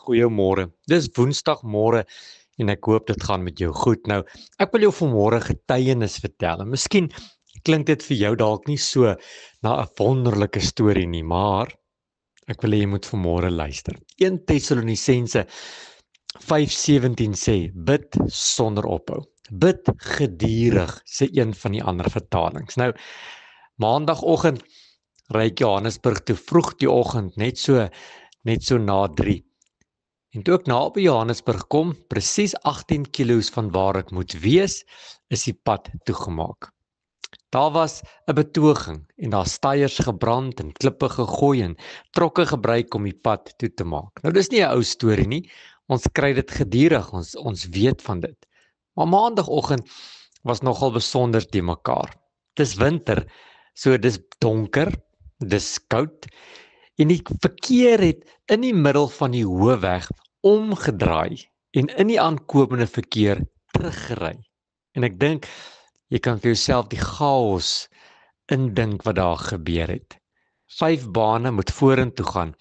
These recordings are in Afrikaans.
Goeiemôre. Dis Woensdagmôre en ek hoop dit gaan met jou goed. Nou, ek wil jou vanmôre getuienis vertel. En miskien klink dit vir jou dalk nie so na 'n wonderlike storie nie, maar ek wil hê jy moet vanmôre luister. 1 Tessalonisense 5:17 sê: bid sonder ophou. Bid gedurig, sê een van die ander vertalings. Nou, maandagoggend ry ek Johannesburg toe vroeg die oggend, net so na 3. En toe ek naby Johannesburg kom, presies 18 kilos van waar ek moet wees, is die pad toegemaak. Daar was 'n betoging en daar steiers gebrand en klippe gegooi en trokke gebruik om die pad toe te maak. Nou dis nie 'n ou storie nie. Ons kry dit gedurig, ons weet van dit. Maar maandagoggend was nogal besonder te mekaar. Dis winter, so dis donker, dis koud en die verkeer het in die middel van die hoofweg omgedraai en in die aankomende verkeer teruggery. En ek dink jy kan vir jouself die chaos indink wat daar gebeur het. 5 bane moet vorentoe gaan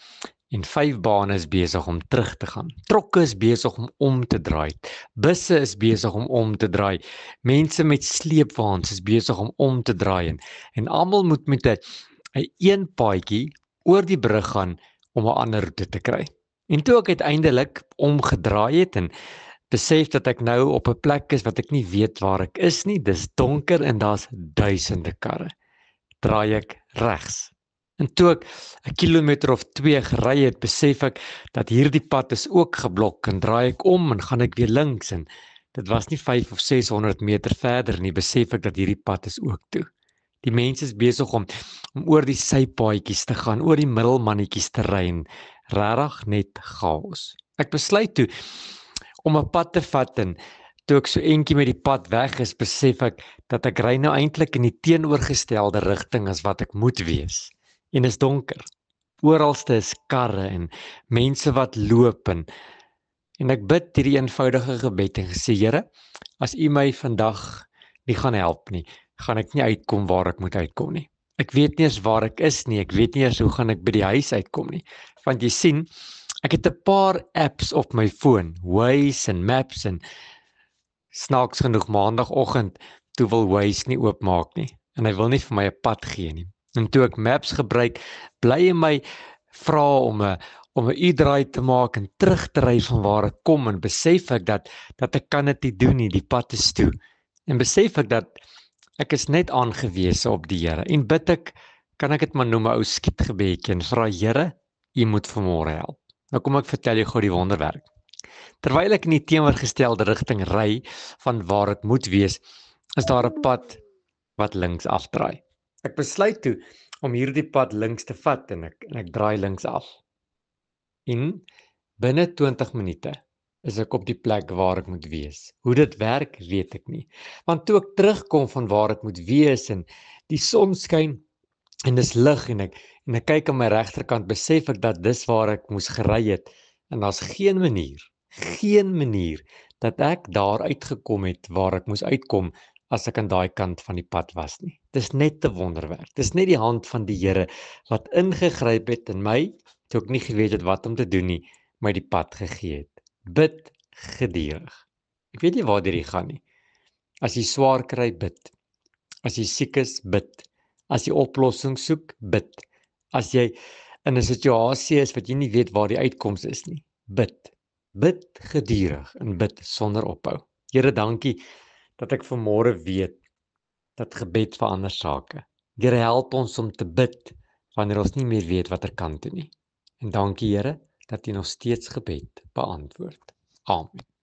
en 5 bane is besig om terug te gaan. Trokke is besig om te draai. Busse is besig om te draai. Mense met sleepwaens is besig om te draai en almal moet met 'n een paadjie oor die brug gaan om 'n ander roete te kry. En toe ek uiteindelik omgedraai het en besef dat ek nou op 'n plek is wat ek nie weet waar ek is nie, dis donker en daar's duisende karre, draai ek regs. En toe ek 'n kilometer of 2 gery het, besef ek dat hierdie pad is ook geblok en draai ek om en gaan ek weer links en dit was nie 5 of 600 meter verder nie, besef ek dat hierdie pad is ook toe. Die mense is besig om oor die sypaadjies te gaan, oor die middelmannetjies te ry en regtig net chaos. Ek besluit toe om 'n pad te vat en toe ek so eentjie met die pad weg is, besef ek dat ek ry nou eintlik in die teenoorgestelde rigting as wat ek moet wees. En is donker. Oralste is karre en mense wat loop en ek bid hierdie eenvoudige gebed en gesê: Here, as U my vandag nie gaan help nie, gaan ek nie uitkom waar ek moet uitkom nie. Ek weet nie eens waar ek is nie, ek weet nie eens hoe gaan ek by die huis uitkom nie. Want jy sien, ek het 'n paar apps op my foon, Waze en Maps en snaaks genoeg maandagoggend toe wil Waze nie oopmaak nie en hy wil nie vir my 'n pad gee nie. En toe ek Maps gebruik, bly hy my vra om 'n U-draai te maak en terug te ry van waar ek kom en besef ek dat ek kan dit nie doen nie, die pad is toe. En besef ek dat ek is net aangewese op die Here en bid ek, kan ek dit maar noem 'n ou skietgebedjie en vra: Here, U moet vanmôre help. Nou kom ek vertel jou gou die wonderwerk. Terwyl ek in die teenoorgestelde rigting ry van waar ek moet wees, is daar 'n pad wat links afdraai. Ek besluit toe om hierdie pad links te vat en ek draai links af. En binne 20 minute is ek op die plek waar ek moet wees. Hoe dit werk, weet ek nie. Want toe ek terugkom van waar ek moet wees en die son skyn en dis lig en ek kyk aan my regterkant, besef ek dat dis waar ek moes gery het en daar's geen manier dat ek daar uitgekom het waar ek moes uitkom as ek aan daai kant van die pad was nie. Dis net 'n wonderwerk. Dis net die hand van die Here wat ingegryp het in my, toe ek nie geweet het wat om te doen nie, my die pad gegee het. Bid gedurig. Ek weet nie waartoe jy gaan nie. As jy swaar kry, bid. As jy siek is, bid. As jy oplossing soek, bid. As jy in 'n situasie is wat jy nie weet waar die uitkoms is nie, bid. Bid gedurig en bid sonder ophou. Here, dankie dat ek vanmôre weet dat gebed verander sake. Here, help ons om te bid wanneer ons nie meer weet watter kant toe nie. En dankie Here dat U nog steeds gebed beantwoord. Amen.